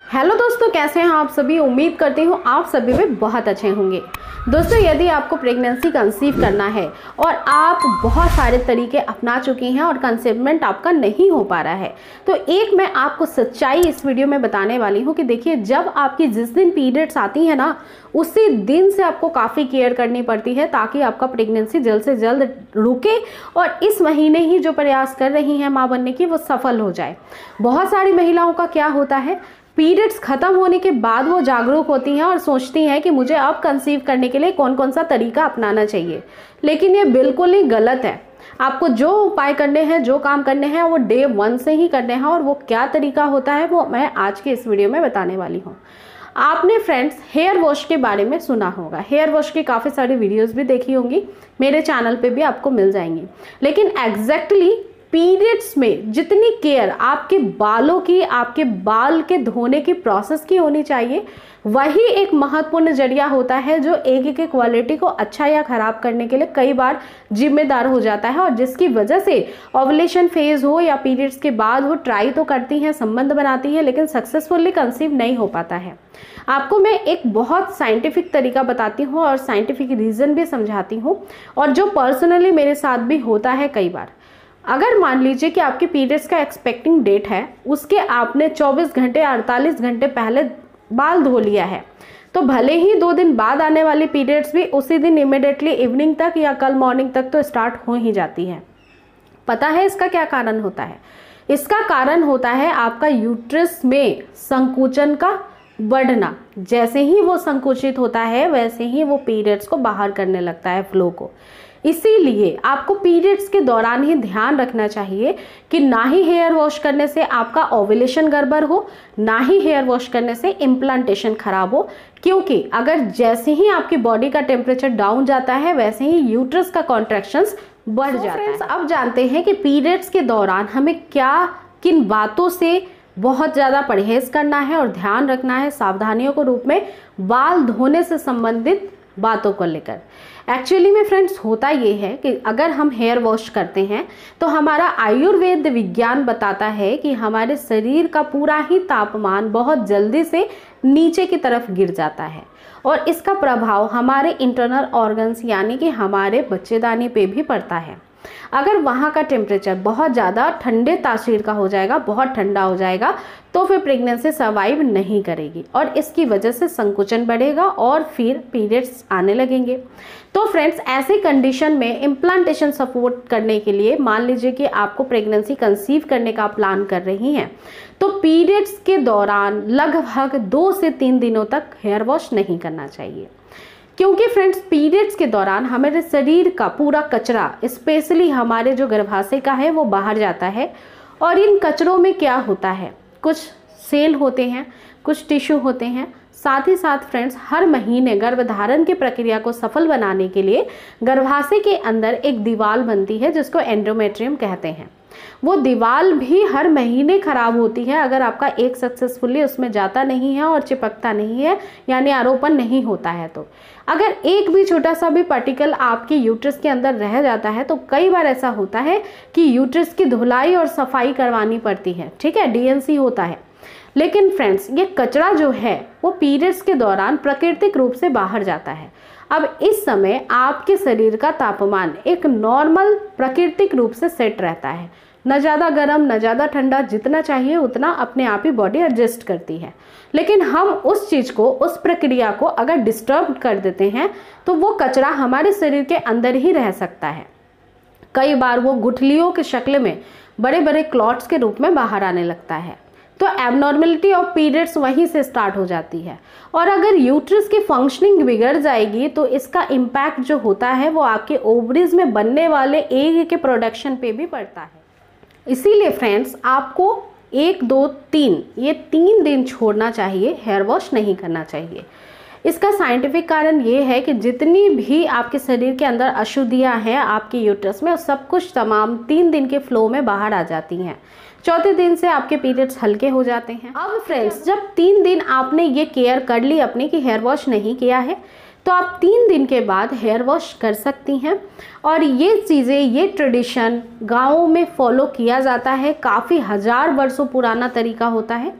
Hello दोस्तों, कैसे हैं आप सभी। उम्मीद करती हूँ आप सभी भी बहुत अच्छे होंगे। दोस्तों, यदि आपको प्रेगनेंसी कंसीव करना है और आप बहुत सारे तरीके अपना चुके हैं और कंसीवमेंट आपका नहीं हो पा रहा है, तो एक मैं आपको सच्चाई इस वीडियो में बताने वाली हूँ कि देखिए, जब आपकी जिस दिन पीरियड्स आती है ना, उसी दिन से आपको काफ़ी केयर करनी पड़ती है ताकि आपका प्रेगनेंसी जल्द से जल्द रुके और इस महीने ही जो प्रयास कर रही हैं माँ बनने की वो सफल हो जाए। बहुत सारी महिलाओं का क्या होता है, पीरियड्स खत्म होने के बाद वो जागरूक होती हैं और सोचती हैं कि मुझे अब कंसीव करने के लिए कौन कौन सा तरीका अपनाना चाहिए, लेकिन ये बिल्कुल ही गलत है। आपको जो उपाय करने हैं, जो काम करने हैं, वो डे 1 से ही करने हैं। और वो क्या तरीका होता है वो मैं आज के इस वीडियो में बताने वाली हूँ। आपने फ्रेंड्स हेयर वॉश के बारे में सुना होगा, हेयर वॉश की काफ़ी सारी वीडियोस भी देखी होंगी, मेरे चैनल पे भी आपको मिल जाएंगी। लेकिन एग्जैक्टली पीरियड्स में जितनी केयर आपके बालों की, आपके बाल के धोने की प्रोसेस की होनी चाहिए, वही एक महत्वपूर्ण जरिया होता है जो एक की क्वालिटी को अच्छा या खराब करने के लिए कई बार जिम्मेदार हो जाता है, और जिसकी वजह से ओवुलेशन फेज हो या पीरियड्स के बाद हो, ट्राई तो करती हैं, संबंध बनाती है, लेकिन सक्सेसफुली कंसीव नहीं हो पाता है। आपको मैं एक बहुत साइंटिफिक तरीका बताती हूँ और साइंटिफिक रीज़न भी समझाती हूँ, और जो पर्सनली मेरे साथ भी होता है कई बार। अगर मान लीजिए कि आपके पीरियड्स का एक्सपेक्टिंग डेट है, उसके आपने 24 घंटे 48 घंटे पहले बाल धो लिया है, तो भले ही 2 दिन बाद आने वाली पीरियड्स भी उसी दिन इमिडिएटली इवनिंग तक या कल मॉर्निंग तक तो स्टार्ट हो ही जाती है। पता है इसका क्या कारण होता है? इसका कारण होता है आपका यूट्रस में संकुचन का बढ़ना। जैसे ही वो संकुचित होता है वैसे ही वो पीरियड्स को बाहर करने लगता है, फ्लो को। इसीलिए आपको पीरियड्स के दौरान ही ध्यान रखना चाहिए कि ना ही हेयर वॉश करने से आपका ओवुलेशन गड़बड़ हो, ना ही हेयर वॉश करने से इम्प्लांटेशन खराब हो, क्योंकि अगर जैसे ही आपकी बॉडी का टेम्परेचर डाउन जाता है वैसे ही यूट्रस का कॉन्ट्रैक्शंस बढ़ जाता है। अब जानते हैं कि पीरियड्स के दौरान हमें किन बातों से बहुत ज़्यादा परहेज करना है और ध्यान रखना है, सावधानियों के रूप में बाल धोने से संबंधित बातों को लेकर। एक्चुअली में फ्रेंड्स होता ये है कि अगर हम हेयर वॉश करते हैं तो हमारा आयुर्वेद विज्ञान बताता है कि हमारे शरीर का पूरा ही तापमान बहुत जल्दी से नीचे की तरफ गिर जाता है, और इसका प्रभाव हमारे इंटरनल ऑर्गन्स यानी कि हमारे बच्चेदानी पे भी पड़ता है। अगर वहाँ का टेम्परेचर बहुत ज़्यादा ठंडे तासीर का हो जाएगा, बहुत ठंडा हो जाएगा, तो फिर प्रेगनेंसी सर्वाइव नहीं करेगी और इसकी वजह से संकुचन बढ़ेगा और फिर पीरियड्स आने लगेंगे। तो फ्रेंड्स, ऐसे कंडीशन में इम्प्लांटेशन सपोर्ट करने के लिए मान लीजिए कि आपको प्रेगनेंसी कंसीव करने का प्लान कर रही हैं, तो पीरियड्स के दौरान लगभग 2 से 3 दिनों तक हेयर वॉश नहीं करना चाहिए, क्योंकि फ्रेंड्स पीरियड्स के दौरान हमारे शरीर का पूरा कचरा, स्पेशली हमारे जो गर्भाशय का है, वो बाहर जाता है। और इन कचरों में क्या होता है, कुछ सेल होते हैं, कुछ टिश्यू होते हैं। साथ ही साथ फ्रेंड्स, हर महीने गर्भधारण की प्रक्रिया को सफल बनाने के लिए गर्भाशय के अंदर एक दीवार बनती है जिसको एंडोमेट्रियम कहते हैं। वो दीवार भी हर महीने खराब होती है अगर आपका एक सक्सेसफुली उसमें जाता नहीं है और चिपकता नहीं है, यानी आरोपण नहीं होता है। तो अगर एक भी छोटा सा भी पार्टिकल आपके यूट्रस के अंदर रह जाता है तो कई बार ऐसा होता है कि यूट्रस की धुलाई और सफाई करवानी पड़ती है, ठीक है, डीएनसी होता है। लेकिन फ्रेंड्स, ये कचरा जो है वो पीरियड्स के दौरान प्राकृतिक रूप से बाहर जाता है। अब इस समय आपके शरीर का तापमान एक नॉर्मल प्राकृतिक रूप से सेट रहता है, न ज़्यादा गर्म न ज़्यादा ठंडा, जितना चाहिए उतना अपने आप ही बॉडी एडजस्ट करती है। लेकिन हम उस चीज़ को, उस प्रक्रिया को अगर डिस्टर्ब कर देते हैं तो वो कचरा हमारे शरीर के अंदर ही रह सकता है। कई बार वो गुठलियों के शक्ल में बड़े बड़े क्लॉट्स के रूप में बाहर आने लगता है। तो एबनॉर्मलिटी ऑफ पीरियड्स वहीं से स्टार्ट हो जाती है, और अगर यूट्रस की फंक्शनिंग बिगड़ जाएगी तो इसका इम्पैक्ट जो होता है वो आपके ओवरीज में बनने वाले एग के प्रोडक्शन पे भी पड़ता है। इसीलिए फ्रेंड्स, आपको 1, 2, 3 ये 3 दिन छोड़ना चाहिए, हेयर वॉश नहीं करना चाहिए। इसका साइंटिफिक कारण ये है कि जितनी भी आपके शरीर के अंदर अशुद्धियाँ हैं आपके यूट्रस में, सब कुछ तमाम 3 दिन के फ्लो में बाहर आ जाती हैं। चौथे दिन से आपके पीरियड्स हल्के हो जाते हैं। अब फ्रेंड्स, जब 3 दिन आपने ये केयर कर ली अपनी कि हेयर वॉश नहीं किया है, तो आप 3 दिन के बाद हेयर वॉश कर सकती हैं। और ये चीज़ें, ये ट्रेडिशन गाँवों में फॉलो किया जाता है, काफ़ी 1000 वर्षों पुराना तरीका होता है।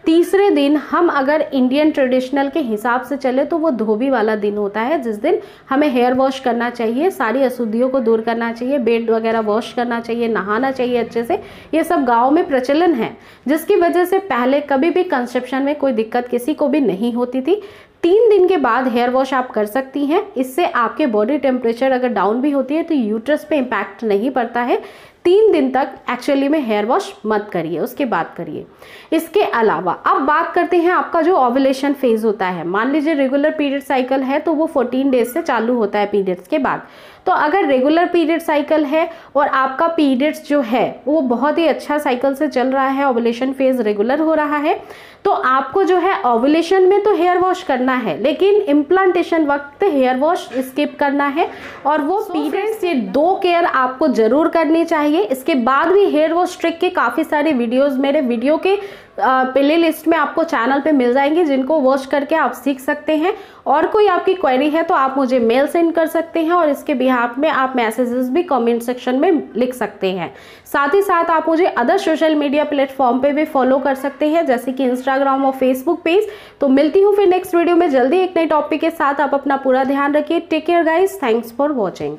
तीसरे दिन हम अगर इंडियन ट्रेडिशनल के हिसाब से चले तो वो धोबी वाला दिन होता है, जिस दिन हमें हेयर वॉश करना चाहिए, सारी अशुद्धियों को दूर करना चाहिए, बेड वगैरह वॉश करना चाहिए, नहाना चाहिए अच्छे से। ये सब गाँव में प्रचलन है, जिसकी वजह से पहले कभी भी कंसेप्शन में कोई दिक्कत किसी को भी नहीं होती थी। 3 दिन के बाद हेयर वॉश आप कर सकती हैं। इससे आपके बॉडी टेम्परेचर अगर डाउन भी होती है तो यूट्रस पे इम्पैक्ट नहीं पड़ता है। 3 दिन तक एक्चुअली में हेयर वॉश मत करिए, उसके बाद करिए। इसके अलावा अब बात करते हैं आपका जो ओव्यूलेशन फेज होता है। मान लीजिए रेगुलर पीरियड साइकिल है तो वो 14 डेज से चालू होता है पीरियड्स के बाद। तो अगर रेगुलर पीरियड साइकिल है और आपका पीरियड्स जो है वो बहुत ही अच्छा साइकिल से चल रहा है, ओव्यूलेशन फेज रेगुलर हो रहा है, तो आपको जो है ओव्यूलेशन में तो हेयर वॉश करना है, लेकिन इम्प्लांटेशन वक्त हेयर वॉश स्किप करना है। और वो पीरियड्स से 2 केयर आपको जरूर करनी चाहिए। इसके बाद भी हेयर वॉश ट्रिक के काफ़ी सारे वीडियोस मेरे वीडियो के प्ले लिस्ट में आपको चैनल पे मिल जाएंगे, जिनको वॉच करके आप सीख सकते हैं। और कोई आपकी क्वेरी है तो आप मुझे मेल सेंड कर सकते हैं और इसके बिहाफ में आप मैसेजेस भी कमेंट सेक्शन में लिख सकते हैं। साथ ही साथ आप मुझे अदर सोशल मीडिया प्लेटफॉर्म पे भी फॉलो कर सकते हैं, जैसे कि इंस्टाग्राम और फेसबुक पेज। तो मिलती हूँ फिर नेक्स्ट वीडियो में जल्दी एक नई टॉपिक के साथ। आप अपना पूरा ध्यान रखिए। Take care guys, thanks for watching.